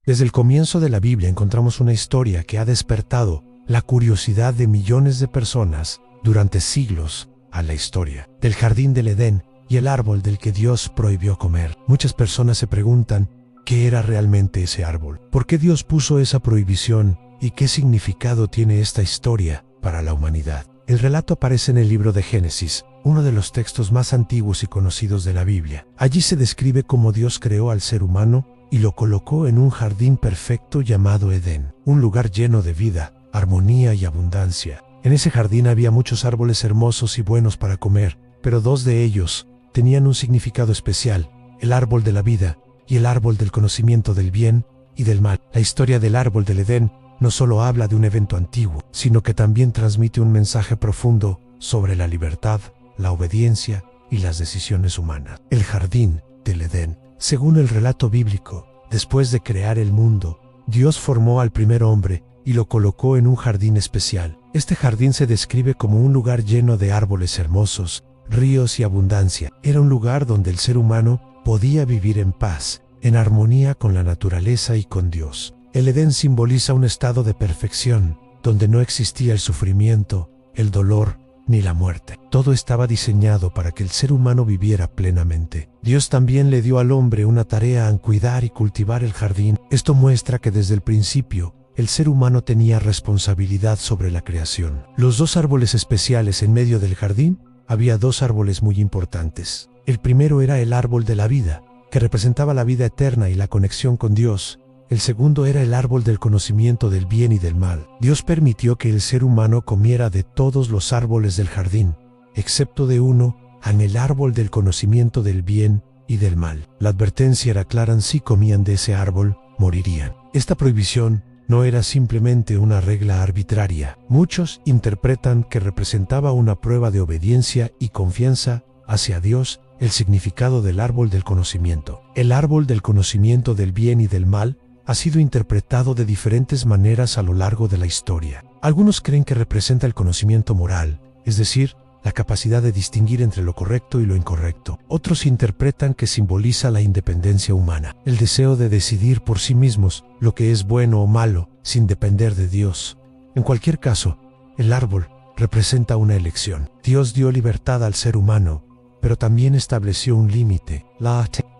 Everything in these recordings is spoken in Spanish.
Desde el comienzo de la Biblia encontramos una historia que ha despertado la curiosidad de millones de personas durante siglos a la historia del jardín del Edén y el árbol del que Dios prohibió comer. Muchas personas se preguntan qué era realmente ese árbol, por qué Dios puso esa prohibición y qué significado tiene esta historia para la humanidad. El relato aparece en el libro de Génesis, uno de los textos más antiguos y conocidos de la Biblia. Allí se describe cómo Dios creó al ser humano y lo colocó en un jardín perfecto llamado Edén, un lugar lleno de vida, armonía y abundancia. En ese jardín había muchos árboles hermosos y buenos para comer, pero dos de ellos tenían un significado especial: el árbol de la vida y el árbol del conocimiento del bien y del mal. La historia del árbol del Edén no solo habla de un evento antiguo, sino que también transmite un mensaje profundo sobre la libertad, la obediencia y las decisiones humanas. El jardín del Edén. Según el relato bíblico, después de crear el mundo, Dios formó al primer hombre y lo colocó en un jardín especial. Este jardín se describe como un lugar lleno de árboles hermosos, ríos y abundancia. Era un lugar donde el ser humano podía vivir en paz, en armonía con la naturaleza y con Dios. El Edén simboliza un estado de perfección, donde no existía el sufrimiento, el dolor, ni la muerte. Todo estaba diseñado para que el ser humano viviera plenamente. Dios también le dio al hombre una tarea en cuidar y cultivar el jardín. Esto muestra que desde el principio, el ser humano tenía responsabilidad sobre la creación. Los dos árboles especiales en medio del jardín, había dos árboles muy importantes. El primero era el árbol de la vida, que representaba la vida eterna y la conexión con Dios. El segundo era el árbol del conocimiento del bien y del mal. Dios permitió que el ser humano comiera de todos los árboles del jardín, excepto de uno, en el árbol del conocimiento del bien y del mal. La advertencia era clara: si comían de ese árbol, morirían. Esta prohibición no era simplemente una regla arbitraria. Muchos interpretan que representaba una prueba de obediencia y confianza hacia Dios. El significado del árbol del conocimiento. El árbol del conocimiento del bien y del mal ha sido interpretado de diferentes maneras a lo largo de la historia. Algunos creen que representa el conocimiento moral, es decir, la capacidad de distinguir entre lo correcto y lo incorrecto. Otros interpretan que simboliza la independencia humana, el deseo de decidir por sí mismos lo que es bueno o malo, sin depender de Dios. En cualquier caso, el árbol representa una elección. Dios dio libertad al ser humano, pero también estableció un límite.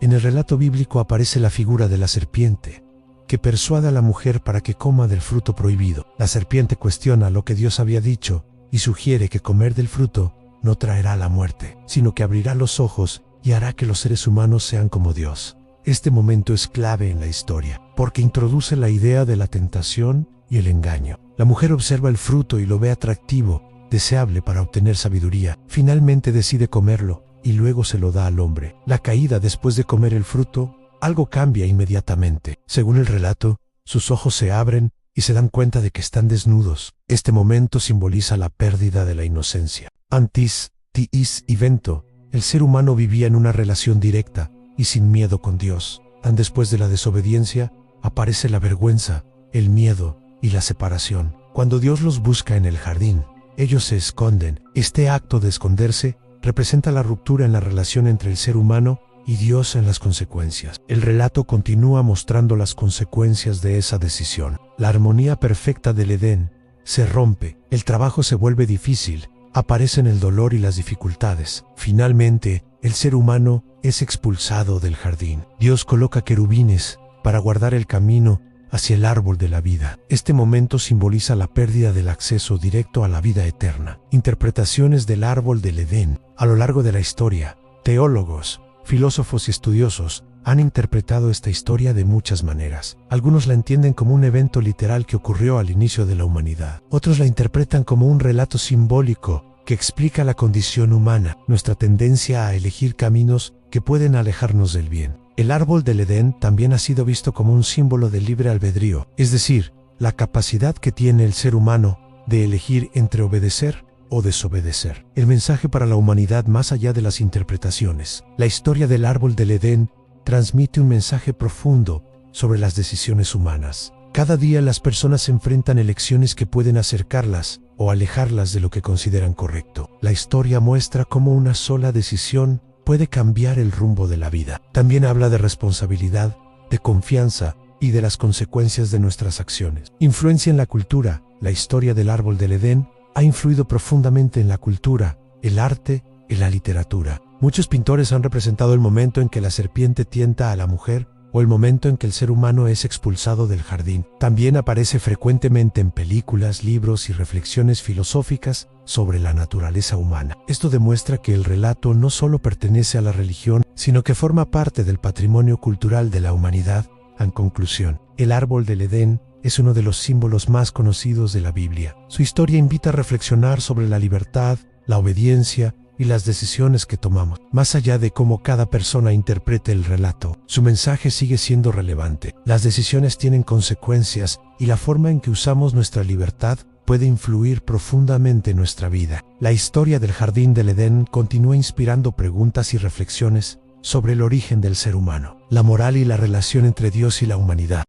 En el relato bíblico aparece la figura de la serpiente, que persuade a la mujer para que coma del fruto prohibido. La serpiente cuestiona lo que Dios había dicho y sugiere que comer del fruto no traerá la muerte, sino que abrirá los ojos y hará que los seres humanos sean como Dios. Este momento es clave en la historia, porque introduce la idea de la tentación y el engaño. La mujer observa el fruto y lo ve atractivo, deseable para obtener sabiduría. Finalmente decide comerlo y luego se lo da al hombre. La caída después de comer el fruto, algo cambia inmediatamente. Según el relato, sus ojos se abren y se dan cuenta de que están desnudos. Este momento simboliza la pérdida de la inocencia. Antes, tiis evento, el ser humano vivía en una relación directa y sin miedo con Dios. Después de la desobediencia, aparece la vergüenza, el miedo y la separación. Cuando Dios los busca en el jardín, ellos se esconden. Este acto de esconderse representa la ruptura en la relación entre el ser humano y Dios en las consecuencias. El relato continúa mostrando las consecuencias de esa decisión. La armonía perfecta del Edén se rompe, el trabajo se vuelve difícil, aparecen el dolor y las dificultades. Finalmente, el ser humano es expulsado del jardín. Dios coloca querubines para guardar el camino hacia el árbol de la vida. Este momento simboliza la pérdida del acceso directo a la vida eterna. Interpretaciones del árbol del Edén. A lo largo de la historia, teólogos, filósofos y estudiosos han interpretado esta historia de muchas maneras. Algunos la entienden como un evento literal que ocurrió al inicio de la humanidad. Otros la interpretan como un relato simbólico que explica la condición humana, nuestra tendencia a elegir caminos que pueden alejarnos del bien. El árbol del Edén también ha sido visto como un símbolo del libre albedrío, es decir, la capacidad que tiene el ser humano de elegir entre obedecer o desobedecer. El mensaje para la humanidad más allá de las interpretaciones. La historia del árbol del Edén transmite un mensaje profundo sobre las decisiones humanas. Cada día las personas enfrentan elecciones que pueden acercarlas o alejarlas de lo que consideran correcto. La historia muestra cómo una sola decisión puede cambiar el rumbo de la vida. También habla de responsabilidad, de confianza y de las consecuencias de nuestras acciones. Influencia en la cultura. La historia del árbol del Edén ha influido profundamente en la cultura, el arte y la literatura. Muchos pintores han representado el momento en que la serpiente tienta a la mujer o el momento en que el ser humano es expulsado del jardín. También aparece frecuentemente en películas, libros y reflexiones filosóficas sobre la naturaleza humana. Esto demuestra que el relato no solo pertenece a la religión, sino que forma parte del patrimonio cultural de la humanidad. En conclusión, el árbol del Edén es uno de los símbolos más conocidos de la Biblia. Su historia invita a reflexionar sobre la libertad, la obediencia y las decisiones que tomamos. Más allá de cómo cada persona interprete el relato, su mensaje sigue siendo relevante. Las decisiones tienen consecuencias y la forma en que usamos nuestra libertad puede influir profundamente en nuestra vida. La historia del Jardín del Edén continúa inspirando preguntas y reflexiones sobre el origen del ser humano, la moral y la relación entre Dios y la humanidad.